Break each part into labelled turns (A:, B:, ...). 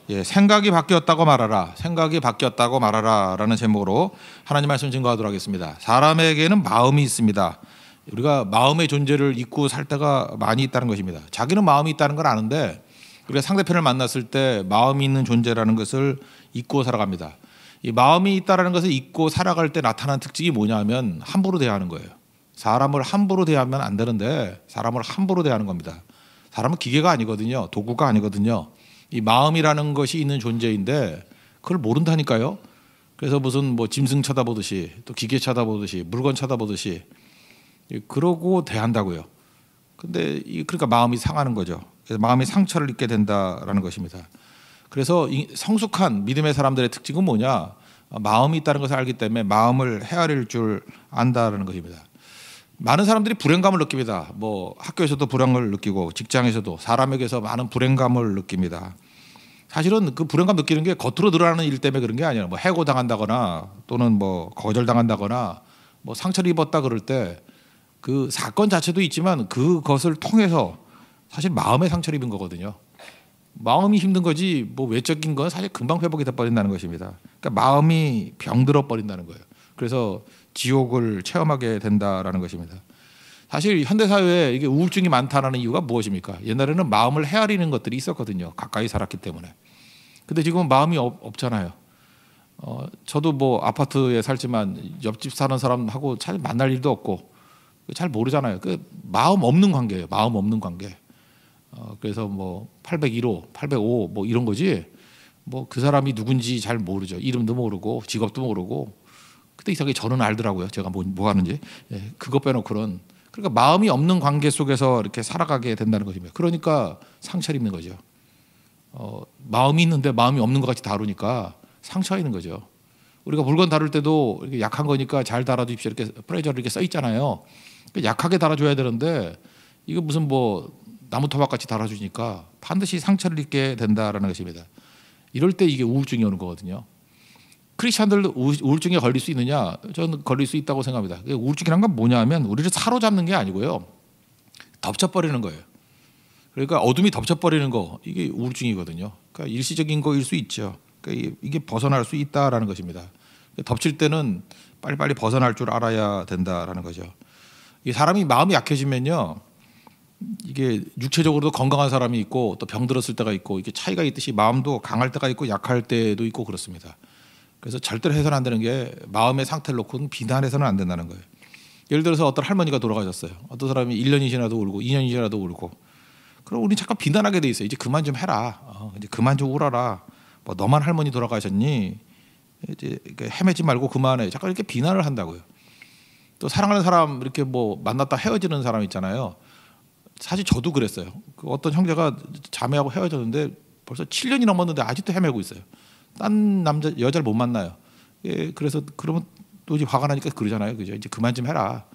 A: 예, 생각이 바뀌었다고 말하라. 생각이 바뀌었다고 말하라 라는 제목으로 하나님 말씀 증거하도록 하겠습니다. 사람에게는 마음이 있습니다. 우리가 마음의 존재를 잊고 살 때가 많이 있다는 것입니다. 자기는 마음이 있다는 걸 아는데 우리가 상대편을 만났을 때 마음이 있는 존재라는 것을 잊고 살아갑니다. 이 마음이 있다는 것을 잊고 살아갈 때 나타나는 특징이 뭐냐면 함부로 대하는 거예요. 사람을 함부로 대하면 안 되는데 사람을 함부로 대하는 겁니다. 사람은 기계가 아니거든요. 도구가 아니거든요. 이 마음이라는 것이 있는 존재인데 그걸 모른다니까요. 그래서 무슨 뭐 짐승 쳐다보듯이 또 기계 쳐다보듯이 물건 쳐다보듯이 그러고 대한다고요. 근데 그러니까 마음이 상하는 거죠. 그래서 마음이 상처를 입게 된다라는 것입니다. 그래서 이 성숙한 믿음의 사람들의 특징은 뭐냐? 마음이 있다는 것을 알기 때문에 마음을 헤아릴 줄 안다라는 것입니다. 많은 사람들이 불행감을 느낍니다. 뭐 학교에서도 불행을 느끼고 직장에서도 사람에게서 많은 불행감을 느낍니다. 사실은 그 불행감 느끼는 게 겉으로 드러나는 일 때문에 그런 게 아니라 뭐 해고당한다거나 또는 뭐 거절당한다거나 뭐 상처를 입었다 그럴 때 그 사건 자체도 있지만 그것을 통해서 사실 마음의 상처를 입은 거거든요. 마음이 힘든 거지 뭐 외적인 건 사실 금방 회복이 돼 버린다는 것입니다. 그러니까 마음이 병들어 버린다는 거예요. 그래서 지옥을 체험하게 된다라는 것입니다. 사실 현대 사회에 이게 우울증이 많다라는 이유가 무엇입니까? 옛날에는 마음을 헤아리는 것들이 있었거든요. 가까이 살았기 때문에. 근데 지금은 마음이 없잖아요. 저도 뭐 아파트에 살지만 옆집 사는 사람하고 잘 만날 일도 없고 잘 모르잖아요. 그 마음 없는 관계예요. 마음 없는 관계. 그래서 뭐 801호, 805 뭐 이런 거지. 뭐 그 사람이 누군지 잘 모르죠. 이름도 모르고 직업도 모르고. 그때 이상하게 저는 알더라고요. 제가 뭐 하는지. 예, 그거 빼놓고는. 그러니까 마음이 없는 관계 속에서 이렇게 살아가게 된다는 것입니다. 그러니까 상처를 입는 거죠. 마음이 있는데 마음이 없는 것 같이 다루니까 상처가 있는 거죠. 우리가 물건 다룰 때도 이렇게 약한 거니까 잘 달아주십시오. 이렇게 프레저를 이렇게 써 있잖아요. 약하게 달아줘야 되는데 이거 무슨 뭐 나무 토막 같이 달아주니까 반드시 상처를 입게 된다라는 것입니다. 이럴 때 이게 우울증이 오는 거거든요. 크리스천들도 우울증에 걸릴 수 있느냐? 저는 걸릴 수 있다고 생각합니다. 우울증이란 건 뭐냐면 우리를 사로잡는 게 아니고요. 덮쳐버리는 거예요. 그러니까 어둠이 덮쳐버리는 거 이게 우울증이거든요. 그러니까 일시적인 거일 수 있죠. 그러니까 이게 벗어날 수 있다라는 것입니다. 덮칠 때는 빨리빨리 벗어날 줄 알아야 된다라는 거죠. 이 사람이 마음이 약해지면요. 이게 육체적으로도 건강한 사람이 있고 또 병들었을 때가 있고 이게 차이가 있듯이 마음도 강할 때가 있고 약할 때도 있고 그렇습니다. 그래서 절대로 해서는 안 되는 게 마음의 상태를 놓고는 비난해서는 안 된다는 거예요. 예를 들어서 어떤 할머니가 돌아가셨어요. 어떤 사람이 1년이 지나도 울고 2년이 지나도 울고 그럼 우리 잠깐 비난하게 돼 있어요. 이제 그만 좀 해라. 이제 그만 좀 울어라. 뭐 너만 할머니 돌아가셨니? 이제 헤매지 말고 그만해. 잠깐 이렇게 비난을 한다고요. 또 사랑하는 사람 이렇게 뭐 만났다 헤어지는 사람 있잖아요. 사실 저도 그랬어요. 그 어떤 형제가 자매하고 헤어졌는데 벌써 7년이 넘었는데 아직도 헤매고 있어요. 딴 남자 여자를 못 만나요. 예, 그래서 그러면 또 이제 화가 나니까 그러잖아요. 그죠? 이제 그만 좀 해라.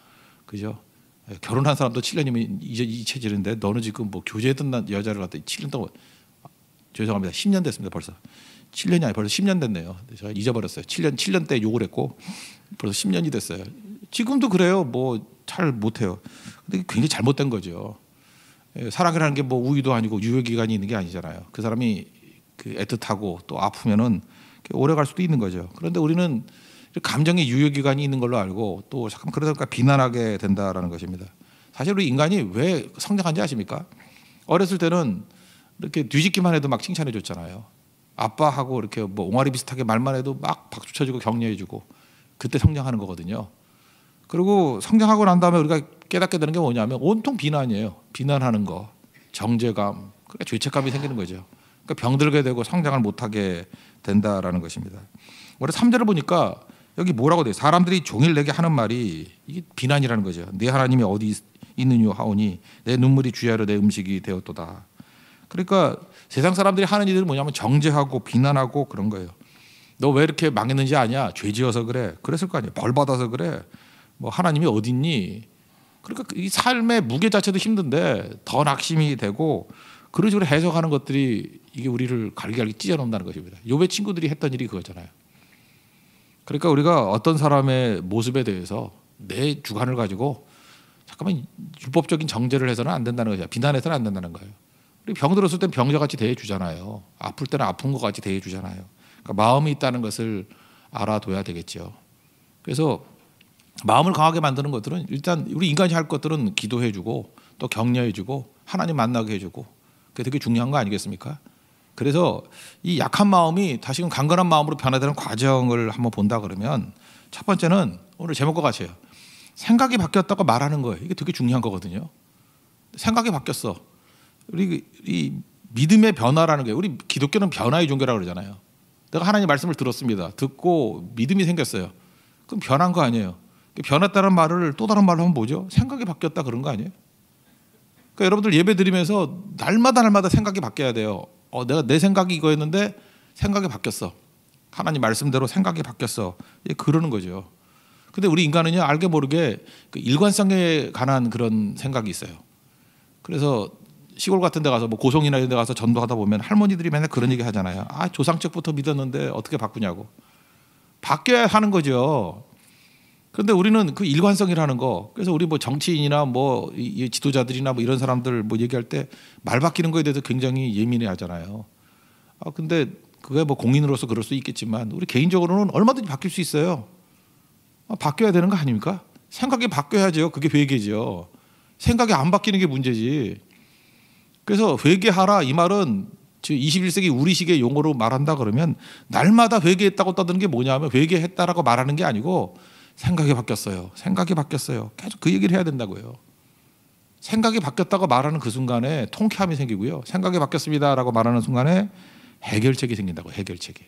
A: 그죠? 결혼한 사람도 7년이면 잊혀지는데 너는 지금 뭐 교제했던 여자를 갖다 7년 동안 죄송합니다. 10년 됐습니다. 벌써 7년이 아니 벌써 10년 됐네요. 제가 잊어버렸어요. 7년 때 욕을 했고 벌써 10년이 됐어요. 지금도 그래요. 뭐 잘 못해요. 근데 굉장히 잘못된 거죠. 사랑이라는 게 뭐 우유도 아니고 유효기간이 있는 게 아니잖아요. 그 사람이 그 애틋하고 또 아프면은 오래 갈 수도 있는 거죠. 그런데 우리는 감정의 유효기간이 있는 걸로 알고 또 잠깐 그러다 비난하게 된다라는 것입니다. 사실 우리 인간이 왜 성장한지 아십니까? 어렸을 때는 이렇게 뒤집기만 해도 막 칭찬해 줬잖아요. 아빠하고 이렇게 뭐 옹알이 비슷하게 말만 해도 막 박수 쳐주고 격려해 주고 그때 성장하는 거거든요. 그리고 성장하고 난 다음에 우리가 깨닫게 되는 게 뭐냐면 온통 비난이에요. 비난하는 거, 정죄감, 그러니까 죄책감이 생기는 거죠. 그러니까 병들게 되고 성장을 못하게 된다라는 것입니다. 원래 3절을 보니까 여기 뭐라고 돼요? 사람들이 종일 내게 하는 말이 이게 비난이라는 거죠. 네 하나님이 어디 있느냐 하오니 내 눈물이 주야로 내 음식이 되었도다. 그러니까 세상 사람들이 하는 일은 뭐냐면 정죄하고 비난하고 그런 거예요. 너 왜 이렇게 망했는지 아냐? 죄 지어서 그래. 그랬을 거 아니에요. 벌 받아서 그래. 뭐 하나님이 어디 있니? 그러니까 이 삶의 무게 자체도 힘든데 더 낙심이 되고 그런 식으로 해석하는 것들이 이게 우리를 갈기갈기 찢어놓는다는 것입니다. 욥의 친구들이 했던 일이 그거잖아요. 그러니까 우리가 어떤 사람의 모습에 대해서 내 주관을 가지고 잠깐만 율법적인 정죄를 해서는 안 된다는 거죠. 비난해서는 안 된다는 거예요. 우리 병 들었을 땐 병자같이 대해주잖아요. 아플 때는 아픈 것 같이 대해주잖아요. 그러니까 마음이 있다는 것을 알아둬야 되겠죠. 그래서 마음을 강하게 만드는 것들은 일단 우리 인간이 할 것들은 기도해주고 또 격려해주고 하나님 만나게 해주고 그게 되게 중요한 거 아니겠습니까? 그래서 이 약한 마음이 다시금 강건한 마음으로 변화되는 과정을 한번 본다 그러면 첫 번째는 오늘 제목과 같아요. 생각이 바뀌었다고 말하는 거예요. 이게 되게 중요한 거거든요. 생각이 바뀌었어. 우리 이 믿음의 변화라는 게 우리 기독교는 변화의 종교라고 그러잖아요. 내가 하나님 말씀을 들었습니다. 듣고 믿음이 생겼어요. 그럼 변한 거 아니에요. 변했다는 말을 또 다른 말로 하면 뭐죠? 생각이 바뀌었다 그런 거 아니에요? 그러니까 여러분들 예배 드리면서 날마다 생각이 바뀌어야 돼요. 내가 내 생각이 이거였는데 생각이 바뀌었어. 하나님 말씀대로 생각이 바뀌었어. 그러는 거죠. 근데 우리 인간은요 알게 모르게 그 일관성에 관한 그런 생각이 있어요. 그래서 시골 같은 데 가서 뭐 고성이나 이런 데 가서 전도하다 보면 할머니들이 맨날 그런 얘기 하잖아요. 조상적부터 믿었는데 어떻게 바꾸냐고. 바뀌어야 하는 거죠. 그런데 우리는 그 일관성이라는 거. 그래서 우리 뭐 정치인이나 뭐 이 지도자들이나 뭐 이런 사람들 뭐 얘기할 때 말 바뀌는 거에 대해서 굉장히 예민해 하잖아요. 근데 그게 뭐 공인으로서 그럴 수 있겠지만 우리 개인적으로는 얼마든지 바뀔 수 있어요. 바뀌어야 되는 거 아닙니까? 생각이 바뀌어야죠. 그게 회개죠. 생각이 안 바뀌는 게 문제지. 그래서 회개하라 이 말은 21세기 우리식의 용어로 말한다 그러면 날마다 회개했다고 떠드는 게 뭐냐면 회개했다라고 말하는 게 아니고 생각이 바뀌었어요. 생각이 바뀌었어요. 계속 그 얘기를 해야 된다고요. 생각이 바뀌었다고 말하는 그 순간에 통쾌함이 생기고요. 생각이 바뀌었습니다라고 말하는 순간에 해결책이 생긴다고. 해결책이.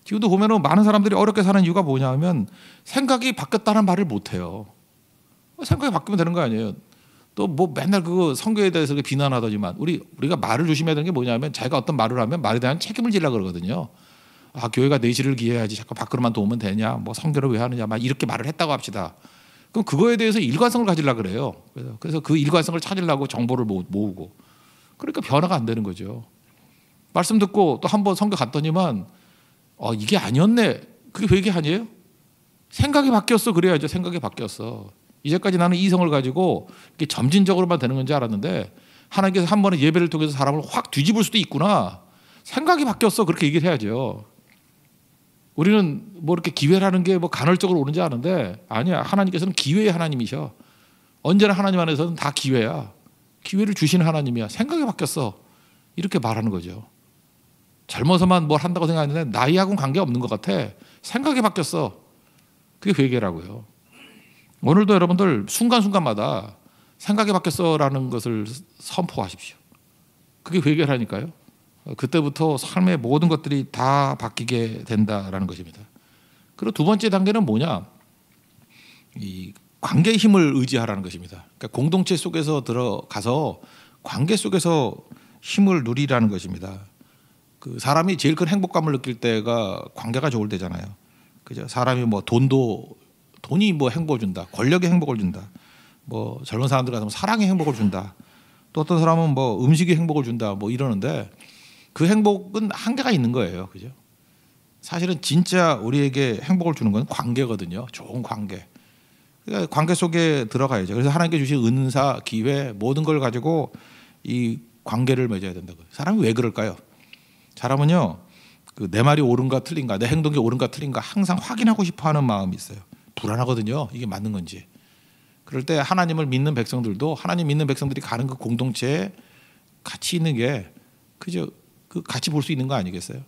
A: 지금도 보면은 많은 사람들이 어렵게 사는 이유가 뭐냐면 생각이 바뀌었다는 말을 못해요. 생각이 바뀌면 되는 거 아니에요. 또 뭐 맨날 그 선교에 대해서 비난하더니만 우리가 말을 조심해야 되는 게 뭐냐면 자기가 어떤 말을 하면 말에 대한 책임을 지려고 그러거든요. 교회가 내실을 기해야지 자꾸 밖으로만 도우면 되냐, 뭐 선교를 왜 하느냐, 막 이렇게 말을 했다고 합시다. 그럼 그거에 대해서 일관성을 가지려고 그래요. 그래서 그 일관성을 찾으려고 정보를 모으고. 그러니까 변화가 안 되는 거죠. 말씀 듣고 또 한번 선교 갔더니만 이게 아니었네. 그게 회개 아니에요? 생각이 바뀌었어. 그래야죠. 생각이 바뀌었어. 이제까지 나는 이성을 가지고 이렇게 점진적으로만 되는 건지 알았는데 하나님께서 한 번의 예배를 통해서 사람을 확 뒤집을 수도 있구나. 생각이 바뀌었어. 그렇게 얘기를 해야죠. 우리는 뭐 이렇게 기회라는 게 뭐 간헐적으로 오는지 아는데 아니야. 하나님께서는 기회의 하나님이셔. 언제나 하나님 안에서는 다 기회야. 기회를 주시는 하나님이야. 생각이 바뀌었어. 이렇게 말하는 거죠. 젊어서만 뭘 한다고 생각하는데 나이하고는 관계없는 것 같아. 생각이 바뀌었어. 그게 회개라고요. 오늘도 여러분들 순간순간마다 생각이 바뀌었어라는 것을 선포하십시오. 그게 회개라니까요. 그때부터 삶의 모든 것들이 다 바뀌게 된다라는 것입니다. 그리고 두 번째 단계는 뭐냐? 이 관계의 힘을 의지하라는 것입니다. 그러니까 공동체 속에서 들어가서 관계 속에서 힘을 누리라는 것입니다. 그 사람이 제일 큰 행복감을 느낄 때가 관계가 좋을 때잖아요. 그죠? 사람이 뭐 돈이 뭐 행복을 준다, 권력이 행복을 준다, 뭐 젊은 사람들 같으면 사랑이 행복을 준다, 또 어떤 사람은 뭐 음식이 행복을 준다, 뭐 이러는데 그 행복은 한계가 있는 거예요, 그죠? 사실은 진짜 우리에게 행복을 주는 건 관계거든요. 좋은 관계. 그러니까 관계 속에 들어가야죠. 그래서 하나님께 주신 은사, 기회, 모든 걸 가지고 이 관계를 맺어야 된다고요. 사람이 왜 그럴까요? 사람은요, 내 말이 옳은가 틀린가, 내 행동이 옳은가 틀린가 항상 확인하고 싶어하는 마음이 있어요. 불안하거든요. 이게 맞는 건지. 그럴 때 하나님을 믿는 백성들도 하나님 믿는 백성들이 가는 그 공동체에 같이 있는 게 그저 그 같이 볼 수 있는 거 아니겠어요?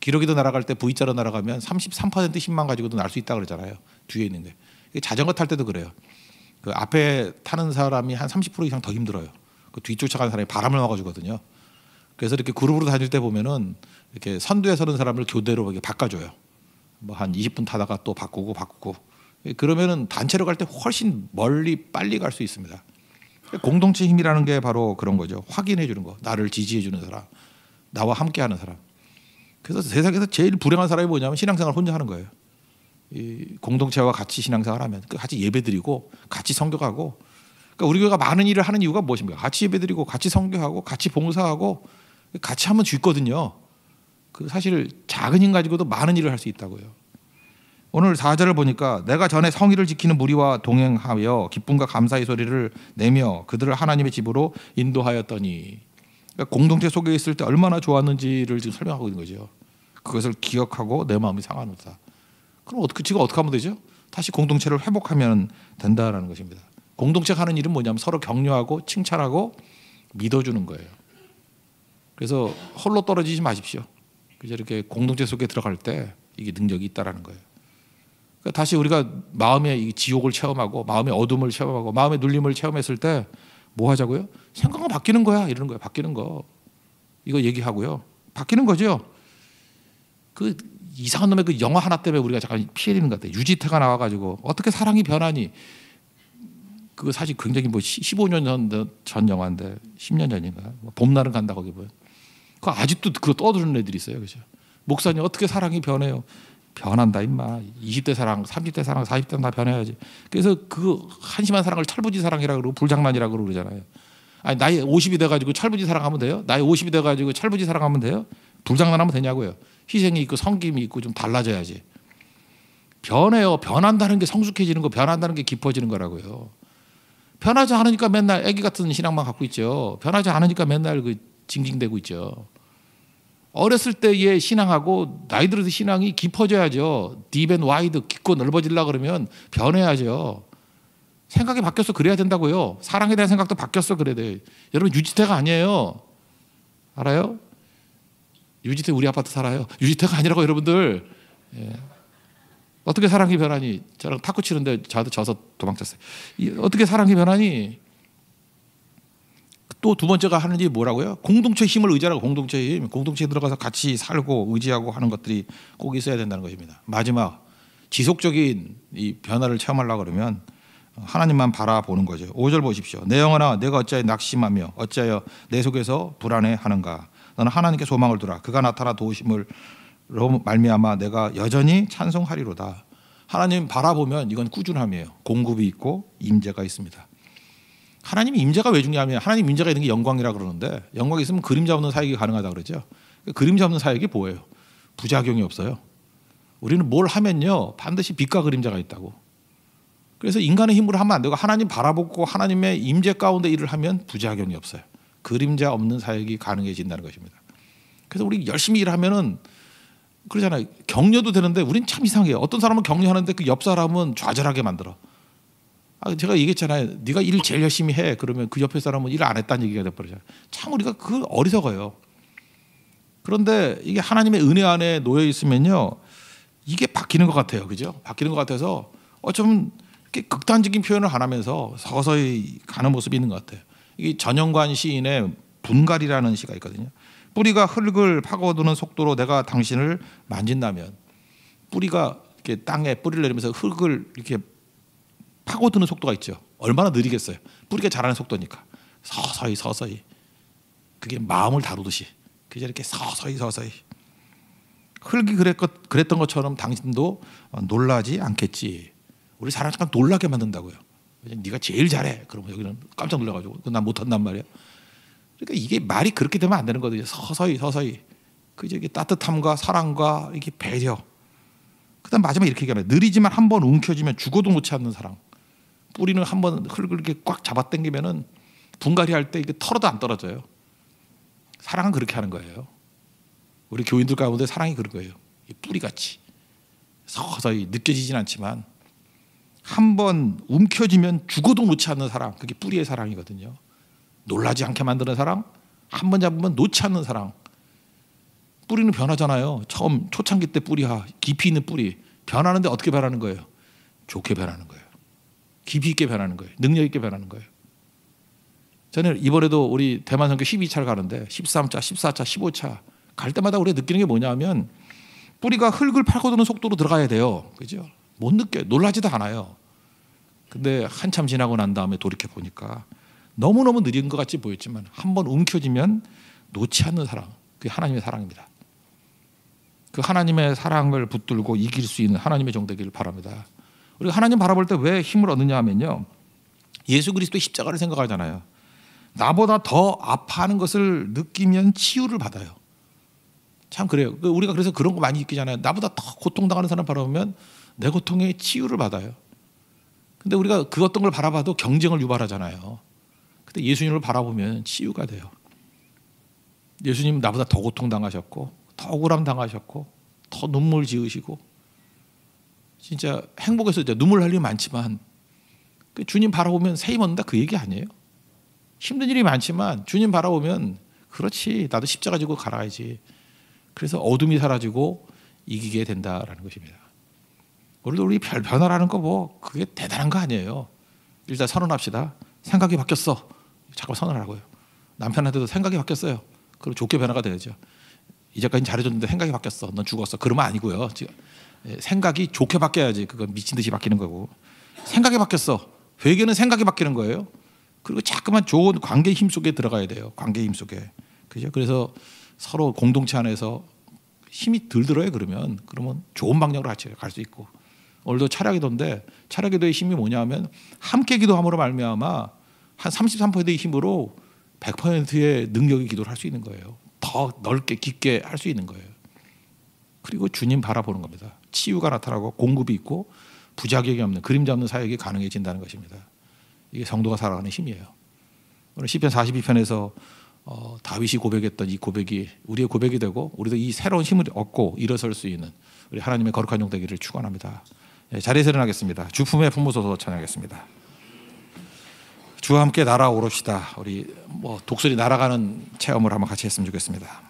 A: 기러기도 날아갈 때 V자로 날아가면 33% 힘만 가지고도 날 수 있다 그러잖아요. 뒤에 있는 게. 자전거 탈 때도 그래요. 그 앞에 타는 사람이 한 30% 이상 더 힘들어요. 그 뒤쫓아가는 사람이 바람을 막아주거든요. 그래서 이렇게 그룹으로 다닐 때 보면은 이렇게 선두에 서는 사람을 교대로 이렇게 바꿔줘요. 뭐 한 20분 타다가 또 바꾸고. 그러면은 단체로 갈 때 훨씬 멀리 빨리 갈 수 있습니다. 공동체 힘이라는 게 바로 그런 거죠. 확인해 주는 거. 나를 지지해 주는 사람. 나와 함께 하는 사람. 그래서 세상에서 제일 불행한 사람이 뭐냐면 신앙생활 혼자 하는 거예요. 이 공동체와 같이 신앙생활 하면 같이 예배드리고 같이 선교하고. 그러니까 우리 교회가 많은 일을 하는 이유가 무엇입니까? 같이 예배드리고 같이 선교하고 같이 봉사하고 같이 하면 죽거든요. 그 사실 작은 힘 가지고도 많은 일을 할 수 있다고요. 오늘 4절을 보니까 내가 전에 성의를 지키는 무리와 동행하여 기쁨과 감사의 소리를 내며 그들을 하나님의 집으로 인도하였더니 그러니까 공동체 속에 있을 때 얼마나 좋았는지를 지금 설명하고 있는 거죠. 그것을 기억하고 내 마음이 상하노다. 그럼 지금 어떻게 하면 되죠? 다시 공동체를 회복하면 된다라는 것입니다. 공동체가 하는 일은 뭐냐면 서로 격려하고 칭찬하고 믿어주는 거예요. 그래서 홀로 떨어지지 마십시오. 이렇게 공동체 속에 들어갈 때 이게 능력이 있다라는 거예요. 그러니까 다시 우리가 마음의 이 지옥을 체험하고 마음의 어둠을 체험하고 마음의 눌림을 체험했을 때 뭐 하자고요? 생각은 바뀌는 거야 이러는 거예요. 바뀌는 거. 이거 얘기하고요. 바뀌는 거죠. 그 이상한 놈의 그 영화 하나 때문에 우리가 잠깐 피해리는 것 같아요. 유지태가 나와가지고 어떻게 사랑이 변하니? 그거 사실 굉장히 뭐 15년 전 영화인데 10년 전인가? 봄날은 간다 거기 보면. 그 아직도 그거 떠드는 애들이 있어요, 그죠? 목사님 어떻게 사랑이 변해요? 변한다 임마. 20대 사랑, 30대 사랑, 40대는 다 변해야지. 그래서 그 한심한 사랑을 철부지 사랑이라고 그러고 불장난이라고 그러잖아요. 아니 나이 50이 돼가지고 철부지 사랑하면 돼요? 나이 50이 돼가지고 철부지 사랑하면 돼요? 불장난하면 되냐고요? 희생이 있고 섬김이 있고 좀 달라져야지. 변해요. 변한다는 게 성숙해지는 거, 변한다는 게 깊어지는 거라고요. 변하지 않으니까 맨날 애기 같은 신앙만 갖고 있죠. 변하지 않으니까 맨날 그 징징대고 있죠. 어렸을 때의 신앙하고 나이 들어서 신앙이 깊어져야죠. 딥 앤 와이드, 깊고 넓어지려고 그러면 변해야죠. 생각이 바뀌었어 그래야 된다고요. 사랑에 대한 생각도 바뀌었어 그래야 돼. 여러분 유지태가 아니에요. 알아요? 유지태 우리 아파트 살아요. 유지태가 아니라고 여러분들. 예. 어떻게 사랑이 변하니? 저랑 탁구 치는데 저한테 져서 도망쳤어요. 어떻게 사랑이 변하니? 또 두 번째가 하는 일이 뭐라고요? 공동체 힘을 의지하라고. 공동체 힘. 공동체에 들어가서 같이 살고 의지하고 하는 것들이 꼭 있어야 된다는 것입니다. 마지막 지속적인 이 변화를 체험하려고 그러면 하나님만 바라보는 거죠. 5절 보십시오. 내 영혼아 내가 어찌하여 낙심하며 어찌하여 내 속에서 불안해하는가. 너는 하나님께 소망을 두라. 그가 나타나 도우심으로 말미암아 내가 여전히 찬송하리로다. 하나님 바라보면 이건 꾸준함이에요. 공급이 있고 임재가 있습니다. 하나님 임재가 왜 중요하면 하나님 임재가 있는 게 영광이라 그러는데 영광이 있으면 그림자 없는 사역이 가능하다 그러죠. 그림자 없는 사역이 뭐예요? 부작용이 없어요. 우리는 뭘 하면요 반드시 빛과 그림자가 있다고. 그래서 인간의 힘으로 하면 안 되고 하나님 바라보고 하나님의 임재 가운데 일을 하면 부작용이 없어요. 그림자 없는 사역이 가능해진다는 것입니다. 그래서 우리 열심히 일하면은 그러잖아요. 격려도 되는데 우린 참 이상해요. 어떤 사람은 격려하는데 그 옆 사람은 좌절하게 만들어. 제가 얘기했잖아요. 네가 일 제일 열심히 해. 그러면 그 옆에 사람은 일 안 했다는 얘기가 돼버리잖아요. 참 우리가 그 어리석어요. 그런데 이게 하나님의 은혜 안에 놓여 있으면요, 이게 바뀌는 것 같아요. 그죠? 바뀌는 것 같아서 좀 이렇게 극단적인 표현을 안 하면서 서서히 가는 모습이 있는 것 같아요. 이 전영관 시인의 분갈이라는 시가 있거든요. 뿌리가 흙을 파고드는 속도로 내가 당신을 만진다면, 뿌리가 이렇게 땅에 뿌리를 내리면서 흙을 이렇게 파고드는 속도가 있죠. 얼마나 느리겠어요. 뿌리가 자라는 속도니까 서서히 그게 마음을 다루듯이 그저 이렇게 서서히 흙이 그랬던 것처럼 당신도 놀라지 않겠지. 우리 사람 잠깐 놀라게 만든다고요. 네가 제일 잘해. 그러면 여기는 깜짝 놀라가지고 난 못한단 말이야. 그러니까 이게 말이 그렇게 되면 안 되는 거거든요. 서서히 그저 이게 따뜻함과 사랑과 이게 배려. 그다음 마지막에 이렇게 얘기하면 느리지만 한번 움켜쥐면 죽어도 놓지 않는 사랑. 뿌리는 한번 흙을 이렇게 꽉 잡아당기면은 분갈이 할 때 이게 털어도 안 떨어져요. 사랑은 그렇게 하는 거예요. 우리 교인들 가운데 사랑이 그런 거예요. 뿌리같이 서서히 느껴지진 않지만 한번 움켜쥐면 죽어도 놓지 않는 사랑. 그게 뿌리의 사랑이거든요. 놀라지 않게 만드는 사랑, 한번 잡으면 놓지 않는 사랑. 뿌리는 변하잖아요. 처음 초창기 때 뿌리가 깊이 있는 뿌리 변하는데 어떻게 변하는 거예요? 좋게 변하는 거예요. 깊이 있게 변하는 거예요. 능력 있게 변하는 거예요. 저는 이번에도 우리 대만 선교 12차를 가는데 13차, 14차, 15차 갈 때마다 우리가 느끼는 게 뭐냐면 뿌리가 흙을 파고드는 속도로 들어가야 돼요. 그죠? 못 느껴요. 놀라지도 않아요. 근데 한참 지나고 난 다음에 돌이켜 보니까 너무너무 느린 것 같이 보였지만 한번 움켜쥐면 놓지 않는 사랑. 그게 하나님의 사랑입니다. 그 하나님의 사랑을 붙들고 이길 수 있는 하나님의 종 되기를 바랍니다. 우리가 하나님 바라볼 때 왜 힘을 얻느냐 하면요, 예수 그리스도의 십자가를 생각하잖아요. 나보다 더 아파하는 것을 느끼면 치유를 받아요. 참 그래요. 우리가 그래서 그런 거 많이 느끼잖아요. 나보다 더 고통당하는 사람 바라보면 내 고통에 치유를 받아요. 근데 우리가 그 어떤 걸 바라봐도 경쟁을 유발하잖아요. 근데 예수님을 바라보면 치유가 돼요. 예수님 나보다 더 고통당하셨고 더 억울함 당하셨고 더 눈물 지으시고 진짜 행복해서 눈물 날 일이 많지만 그 주님 바라보면 새 힘 얻는다 그 얘기 아니에요. 힘든 일이 많지만 주님 바라보면 그렇지 나도 십자가 지고 갈아야지. 그래서 어둠이 사라지고 이기게 된다라는 것입니다. 오늘도 우리 별 변화라는 거 뭐 그게 대단한 거 아니에요. 일단 선언합시다. 생각이 바뀌었어. 잠깐 선언하라고요. 남편한테도 생각이 바뀌었어요. 그럼 좋게 변화가 돼야죠. 이제까지 잘해줬는데 생각이 바뀌었어. 넌 죽었어. 그러면 아니고요. 생각이 좋게 바뀌어야지. 그건 미친 듯이 바뀌는 거고. 생각이 바뀌었어. 회개는 생각이 바뀌는 거예요. 그리고 자꾸만 좋은 관계 힘 속에 들어가야 돼요. 관계 힘 속에. 그죠? 그래서 서로 공동체 안에서 힘이 덜 들어요. 그러면 좋은 방향으로 같이 갈 수 있고. 오늘도 철야기도인데 철야기도의 힘이 뭐냐면 함께 기도함으로 말미암아 한 33%의 힘으로 100%의 능력의 기도를 할 수 있는 거예요. 더 넓게 깊게 할 수 있는 거예요. 그리고 주님 바라보는 겁니다. 치유가 나타나고 공급이 있고 부작용이 없는 그림자 없는 사역이 가능해진다는 것입니다. 이게 성도가 살아가는 힘이에요. 오늘 시편 42편에서 다윗이 고백했던 이 고백이 우리의 고백이 되고 우리도 이 새로운 힘을 얻고 일어설 수 있는 우리 하나님의 거룩한 종 되기를 축원합니다. 자리에서 일어나겠습니다. 주품에 품으소서 찬양하겠습니다. 주와 함께 날아오릅시다. 우리 독수리 날아가는 체험을 한번 같이 했으면 좋겠습니다.